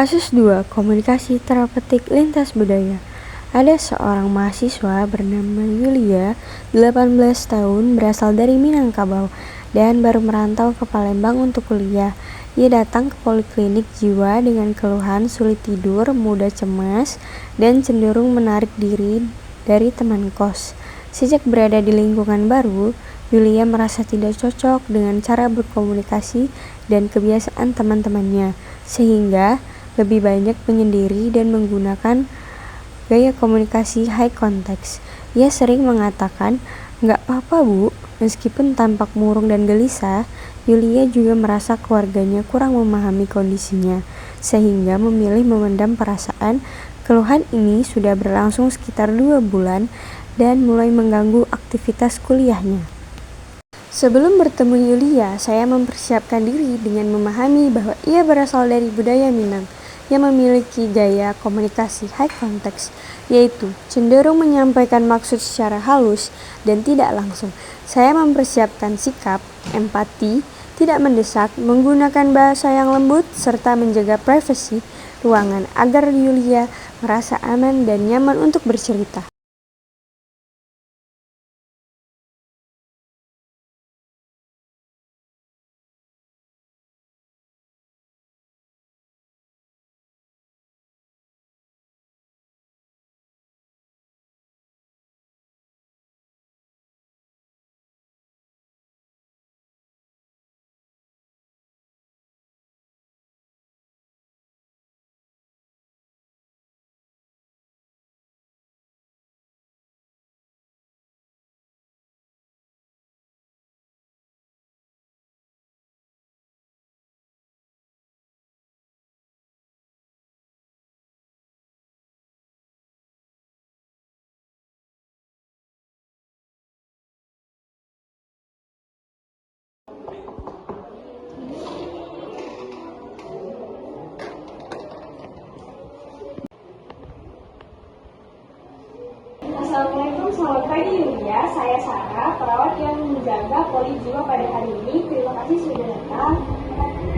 Kasus 2. Komunikasi terapeutik lintas budaya. Ada seorang mahasiswa bernama Yulia, 18 tahun, berasal dari Minangkabau, dan baru merantau ke Palembang untuk kuliah. Ia datang ke poliklinik jiwa dengan keluhan sulit tidur, mudah cemas, dan cenderung menarik diri dari teman kos. Sejak berada di lingkungan baru, Yulia merasa tidak cocok dengan cara berkomunikasi dan kebiasaan teman-temannya, sehingga lebih banyak menyendiri dan menggunakan gaya komunikasi high context. Ia sering mengatakan, "Nggak apa-apa, Bu." Meskipun tampak murung dan gelisah, Yulia juga merasa keluarganya kurang memahami kondisinya, sehingga memilih memendam perasaan. Keluhan ini sudah berlangsung sekitar 2 bulan dan mulai mengganggu aktivitas kuliahnya. Sebelum bertemu Yulia, saya mempersiapkan diri dengan memahami bahwa ia berasal dari budaya Minang yang memiliki gaya komunikasi high context, yaitu cenderung menyampaikan maksud secara halus dan tidak langsung. Saya mempersiapkan sikap, empati, tidak mendesak, menggunakan bahasa yang lembut, serta menjaga privasi ruangan agar Yulia merasa aman dan nyaman untuk bercerita. Assalamualaikum, selamat pagi Yulia. Saya Sarah, perawat yang menjaga poli jiwa pada hari ini. Terima kasih sudah datang.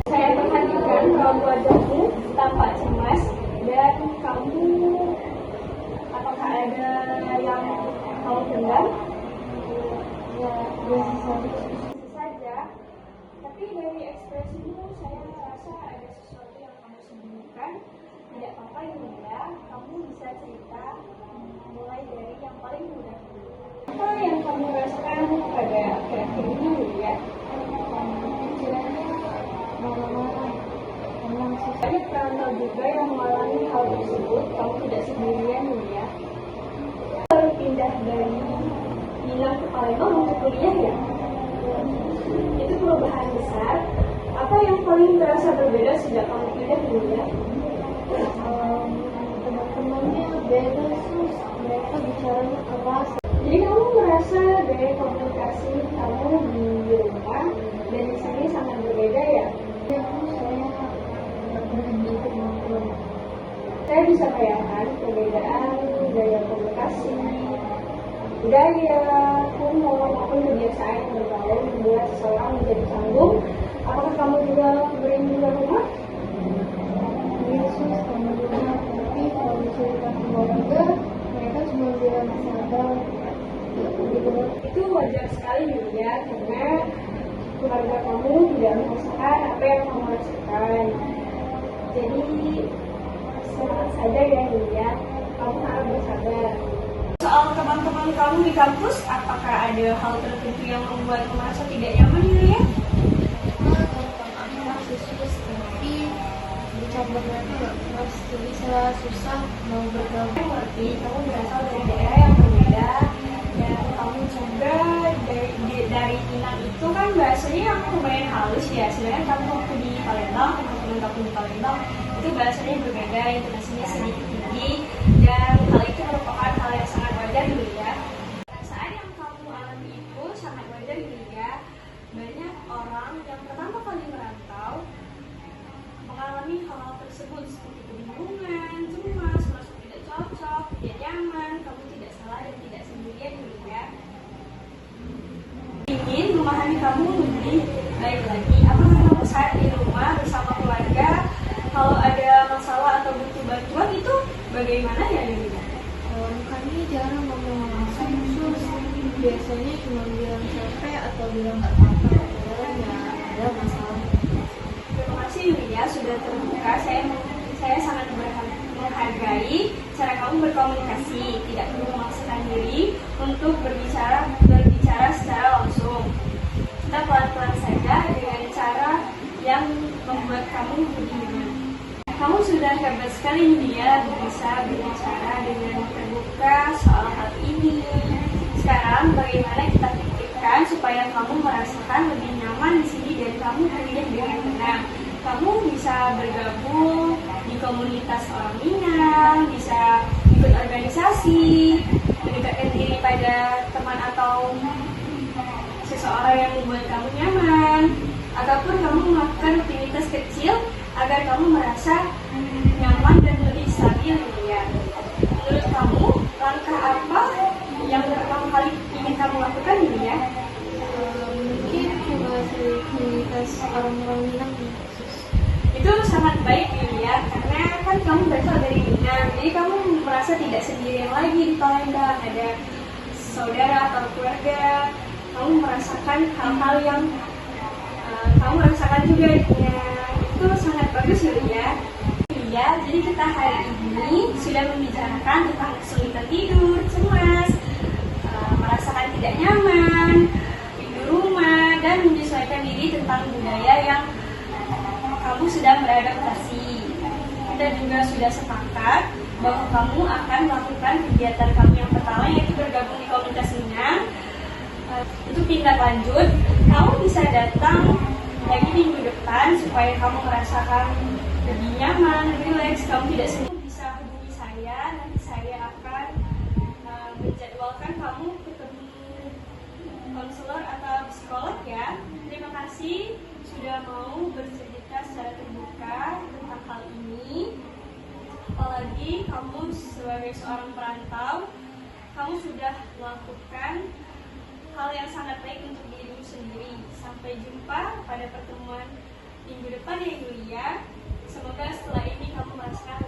Saya perhatikan raut wajahmu tampak cemas dan kamu apakah ada yang kamu pendam? Ya, biasa saja. Tapi dari ekspresimu saya merasa ada sesuatu yang kamu sembunyikan. Tidak apa-apa Yulia, kamu bisa cerita mulai dari yang paling mudah. Apa yang kamu rasakan pada akhir-akhir ini Yulia? Kiranya marah-marah, tenang sih. Banyak perantau juga yang mengalami hal tersebut. Kamu tidak sendirian Yulia. Baru pindah dari Minang ke Palembang untuk kuliah ya? Itu perubahan besar. Apa yang paling terasa berbeda sejak kamu pindah Yulia? Teman-temannya beda sus, mereka bicaranya keras. Jadi kamu merasa gaya komunikasi kamu di rumah dan di sini sangat berbeda ya? Ya, saya nggak berhenti untuk ngobrol. Saya bisa bayangkan perbedaan gaya komunikasi, budaya, humor, maupun kebiasaan yang bergaul membuat seseorang menjadi canggung. Apakah kamu juga merindu rumah? Iya sus, kamu juga. Tapi kalau cerita ke keluarga, mereka cuma bilang sabar. Itu wajar sekali Yulia, karena keluarga kamu tidak merasakan apa yang kamu rasakan. Jadi semangat saja ya Yulia, kamu harus bersabar. Soal teman-teman kamu di kampus, apakah ada hal tertentu yang membuat merasa tidak nyaman Yulia? Gampang akrab sih sus, tapi bercanda mereka nggak keras, jadi saya susah mau bergaul. Saya mengerti, kamu berasal dari daerah yang berbeda dan kamu juga dari Minang itu kan bahasanya yang lumayan halus ya. Sedangkan kamu waktu di Palembang, teman-teman kamu di Palembang itu bahasanya berbeda, intonasinya sedikit tinggi, dan hal itu merupakan hal yang sangat wajar dulu ya. Perasaan yang kamu alami itu sangat wajar dulu ya. Banyak orang yang pertama kali merantau mengalami hal-hal tersebut seperti kebingungan, cemas, merasa tidak cocok, tidak nyaman. Kamu tidak salah dan tidak sendirian dulu ya. Ingin memahami kamu lebih baik lagi. Apakah kamu saat di rumah bersama keluarga, kalau ada masalah Bagaimana ya Yulia? Kami jarang ngomong langsung sus. Biasanya cuma bilang capek atau bilang nggak apa-apa. Padahal ya ada masalah. Terima kasih Yulia sudah terbuka. Saya sangat menghargai cara kamu berkomunikasi, tidak perlu memaksakan diri untuk berbicara secara langsung. Kita pelan-pelan saja dengan cara yang membuat kamu lebih nyaman. Kamu sudah hebat sekali Yulia bisa berbicara dengan terbuka soal hal ini. Sekarang bagaimana kita pikirkan supaya kamu merasakan lebih nyaman di sini dan kamu kuliah dengan tenang. Kamu bisa bergabung di komunitas orang Minang, bisa ikut organisasi, mendekatkan diri pada teman atau seseorang yang membuat kamu nyaman, ataupun kamu melakukan rutinitas kecil agar kamu merasa nyaman dan lebih stabil ya. Menurut kamu, langkah apa yang pertama kali ingin kamu lakukan ya? Mungkin coba cari komunitas orang-orang Minang. Itu sangat baik ya, karena kan kamu berasal dari Minang, jadi kamu merasa tidak sendirian lagi di Palembang, ada saudara atau keluarga, kamu merasakan hal-hal yang kamu rasakan juga ya. Itu sangat bagus ya. Ya, jadi kita hari ini sudah membicarakan tentang kesulitan tidur, cemas, merasakan tidak nyaman di rumah, dan menyesuaikan diri tentang budaya yang kamu sedang beradaptasi. Kita juga sudah sepakat bahwa kamu akan melakukan kegiatan kamu yang pertama, yaitu bergabung di komunitas Minang. Untuk tindak lanjut, kamu bisa datang lagi minggu depan supaya kamu merasakan lebih nyaman, rileks, kamu tidak sendiri. Bisa hubungi saya, nanti saya akan menjadwalkan kamu ketemu konselor atau psikolog ya. Terima kasih sudah mau bercerita secara terbuka tentang hal ini. Apalagi kamu sebagai seorang perantau, kamu sudah melakukan hal yang sangat baik untuk dirimu sendiri. Sampai jumpa pada pertemuan minggu depan ya Yulia. Semoga setelah ini kamu merasakan